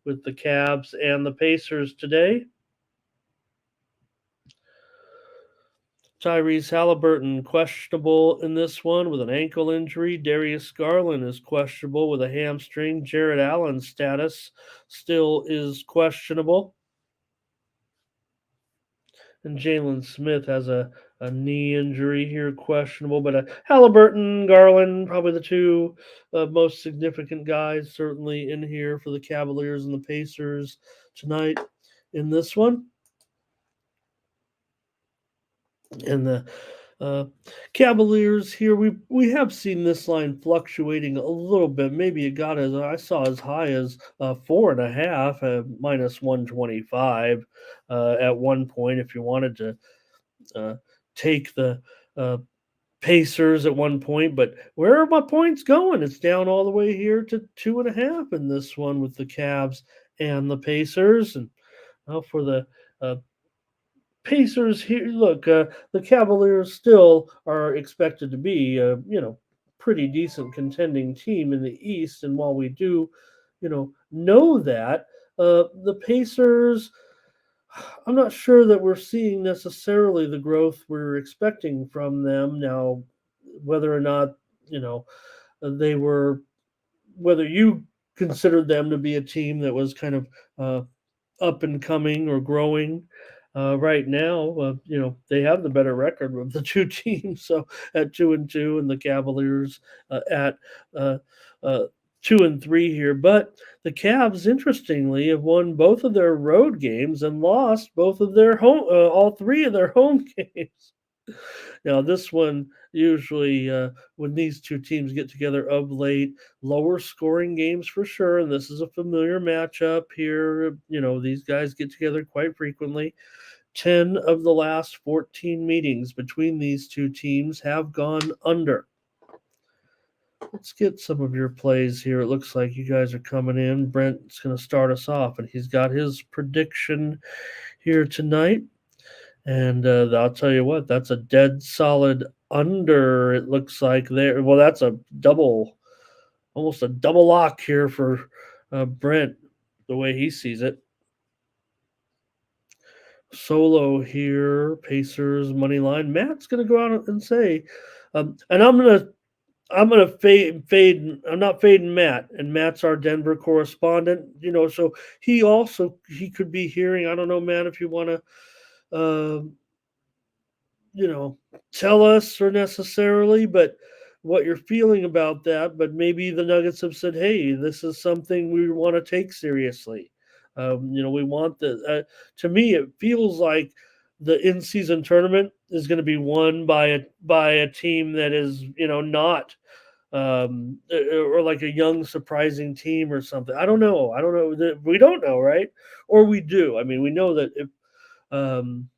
with the Cavs and the Pacers today. Tyrese Halliburton questionable in this one with an ankle injury. Darius Garland is questionable with a hamstring. Jared Allen's status still is questionable. And Jalen Smith has a knee injury here, questionable. But Halliburton, Garland, probably the two most significant guys, certainly in here for the Cavaliers and the Pacers tonight in this one. And the uh, Cavaliers here, we have seen this line fluctuating a little bit. Maybe it got as I saw as high as 4.5, minus 125 at one point. If you wanted to uh, take the uh, Pacers at one point, but where are my points going? It's down all the way here to 2.5 in this one with the Cavs and the Pacers. And for the uh, Pacers here, look, the Cavaliers still are expected to be, pretty decent contending team in the East. And while we do, know that, the Pacers, I'm not sure that we're seeing necessarily the growth we're expecting from them now. Whether or not you know they were, whether you considered them to be a team that was kind of up and coming or growing. Right now, they have the better record of the two teams. So at 2-2, and the Cavaliers at uh, uh, 2-3 here. But the Cavs, interestingly, have won both of their road games and lost both of their all three of their home games. Now, this one usually, when these two teams get together of late, lower scoring games for sure. And this is a familiar matchup here. These guys get together quite frequently. 10 of the last 14 meetings between these two teams have gone under. Let's get some of your plays here. It looks like you guys are coming in. Brent's going to start us off, and he's got his prediction here tonight. And I'll tell you what, that's a dead solid under. It looks like there. Well, that's a double, almost a double lock here for Brent, the way he sees it. Solo here, Pacers money line. Matt's gonna go out and say, and I'm gonna fade. I'm not fading Matt, and Matt's our Denver correspondent. So he could be hearing. I don't know, Matt, if you want to. You know, tell us or necessarily, but what you're feeling about that. But maybe the Nuggets have said, "Hey, this is something we want to take seriously." We want the. To me, it feels like the in-season tournament is going to be won by a team that is, not or like a young surprising team or something. I don't know. I don't know. We don't know, right? Or we do. I mean, we know that if um,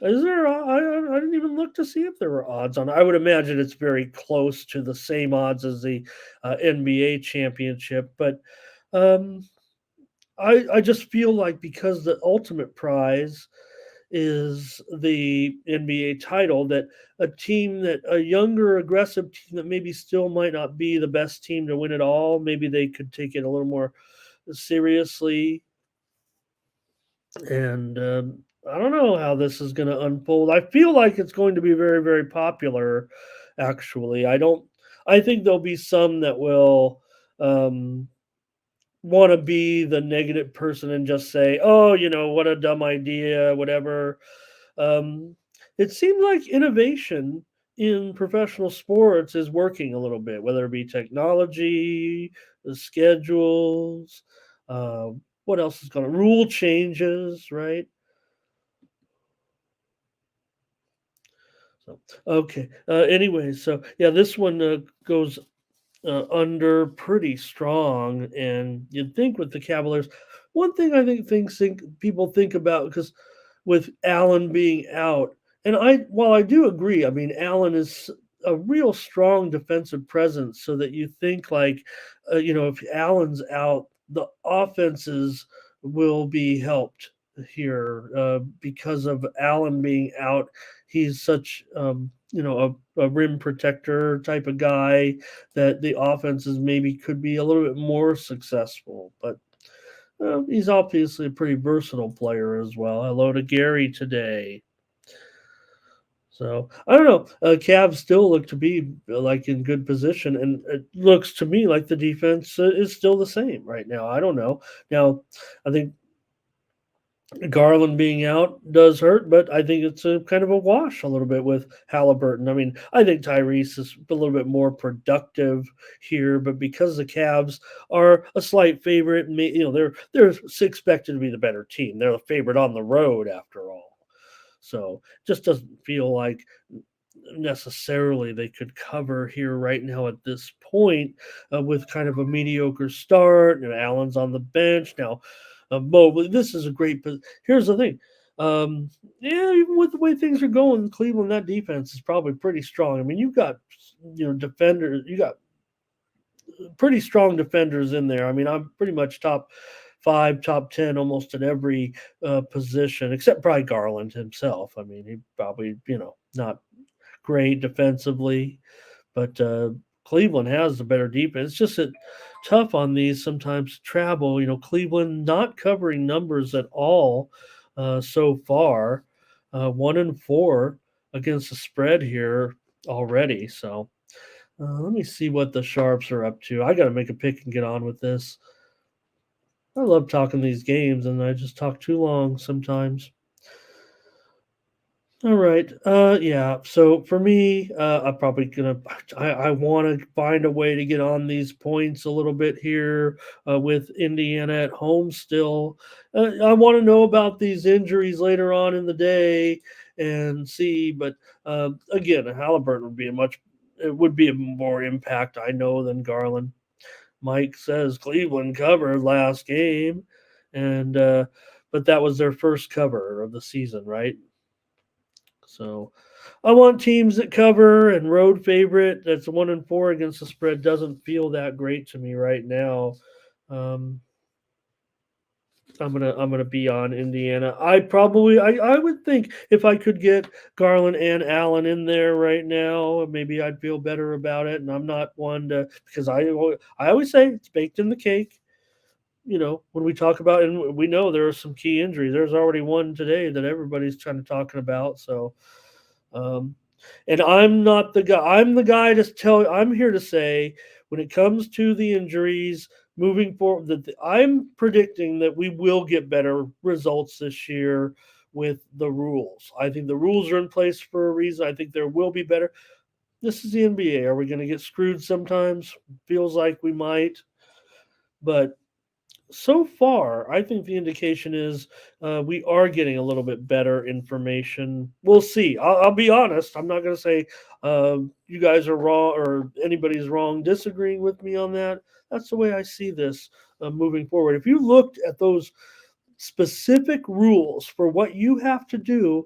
is there? I didn't even look to see if there were odds on. I would imagine it's very close to the same odds as the NBA championship, but um, I just feel like because the ultimate prize is the NBA title, that a younger, aggressive team that maybe still might not be the best team to win it all, maybe they could take it a little more seriously. And I don't know how this is going to unfold. I feel like it's going to be very, very popular. Actually, I don't. I think there'll be some that will um, want to be the negative person and just say, "Oh, what a dumb idea," whatever. Um, it seemed like innovation in professional sports is working a little bit, whether it be technology, the schedules. What else is going to rule changes, right? So okay. Anyway, so yeah, this one goes under pretty strong, and you'd think with the Cavaliers, one thing I think people think about, because with Allen being out, and while I do agree, I mean Allen is a real strong defensive presence, so that you think like, if Allen's out, the offenses will be helped here because of Allen being out. He's such a rim protector type of guy that the offenses maybe could be a little bit more successful. But Well, he's obviously a pretty versatile player as well. Hello to Gary today. So I don't know. Cavs still look to be like in good position, and it looks to me like the defense is still the same right now. I don't know. Now, I think Garland being out does hurt, but I think it's a kind of a wash a little bit with Halliburton. I mean, I think Tyrese is a little bit more productive here, but because the Cavs are a slight favorite, and they're expected to be the better team. They're the favorite on the road after all. So just doesn't feel like necessarily they could cover here right now at this point with kind of a mediocre start. And Allen's on the bench now. Mobley, this is a great. Here's the thing. Yeah, even with the way things are going, Cleveland, that defense is probably pretty strong. I mean, you've got defenders, you got pretty strong defenders in there. I mean, I'm pretty much top five, top 10 almost at every position, except probably Garland himself. I mean, he probably, not great defensively, but Cleveland has the better defense. It's just that tough on these sometimes to travel. Cleveland not covering numbers at all so far, 1-4 against the spread here already. So let me see what the Sharps are up to. I got to make a pick and get on with this. I love talking these games, and I just talk too long sometimes. All right. Yeah. So for me, I'm probably gonna. I want to find a way to get on these points a little bit here with Indiana at home. Still, I want to know about these injuries later on in the day and see. But again, Halliburton would be a much. It would be a more impact, I know, than Garland. Mike says Cleveland covered last game, and but that was their first cover of the season, right? So I want teams that cover and road favorite that's 1-4 against the spread doesn't feel that great to me right now. Um, I'm gonna be on Indiana. I would think if I could get Garland and Allen in there right now, maybe I'd feel better about it. And I'm not one to because I always say it's baked in the cake. When we talk about and we know there are some key injuries. There's already one today that everybody's kind of talking about. So um, and I'm not the guy. I'm the guy to tell. I'm here to say when it comes to the injuries moving forward, that I'm predicting that we will get better results this year with the rules. I think the rules are in place for a reason. I think there will be better. This is the NBA. Are we going to get screwed sometimes? Feels like we might, but so far, I think the indication is we are getting a little bit better information. We'll see. I'll be honest. I'm not going to say you guys are wrong or anybody's wrong disagreeing with me on that. That's the way I see this moving forward. If you looked at those specific rules for what you have to do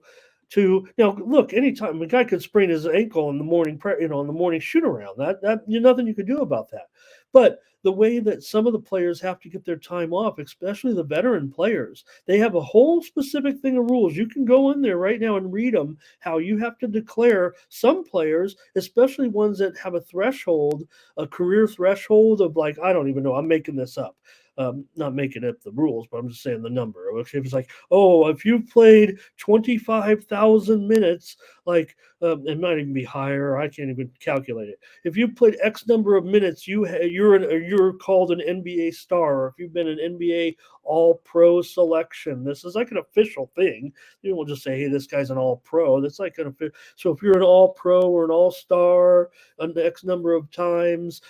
to now look anytime a guy could sprain his ankle in the morning in the morning shoot around that nothing you could do about that, but the way that some of the players have to get their time off, especially the veteran players, they have a whole specific thing of rules. You can go in there right now and read them, how you have to declare some players, especially ones that have a career threshold of like, I don't even know, I'm making this up, not making up the rules, but I'm just saying the number. If it's like, oh, if you've played 25,000 minutes, like it might even be higher. I can't even calculate it. If you played X number of minutes, you're called an NBA star, or if you've been an NBA All Pro selection. This is like an official thing. You won't just say, hey, this guy's an All Pro. That's like an official. So if you're an All Pro or an All Star an X number of times,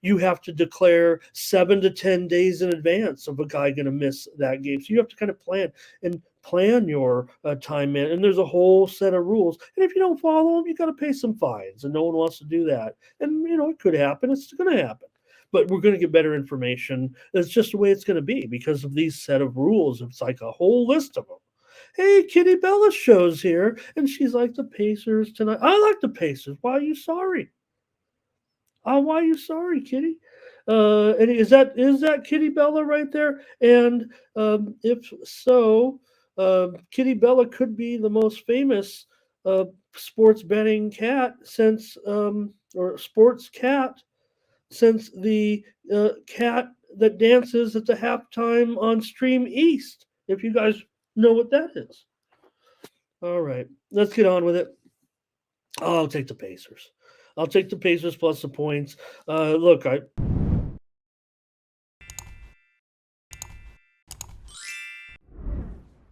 you have to declare 7 to 10 days in advance of a guy going to miss that game. So you have to kind of plan your time in, and there's a whole set of rules. And if you don't follow them, you got to pay some fines, and no one wants to do that. And it could happen. It's going to happen. But we're going to get better information. It's just the way it's going to be because of these set of rules. It's like a whole list of them. Hey, Kitty Bella shows here, and she's like the Pacers tonight. I like the Pacers. Why are you sorry? Why are you sorry, Kitty? And is that Kitty Bella right there? And if so, Kitty Bella could be the most famous uh, sports betting cat since or sports cat since the cat that dances at the halftime on Stream East. If you guys know what that is. All right, let's get on with it. I'll take the Pacers. I'll take the Pacers plus the points. Look,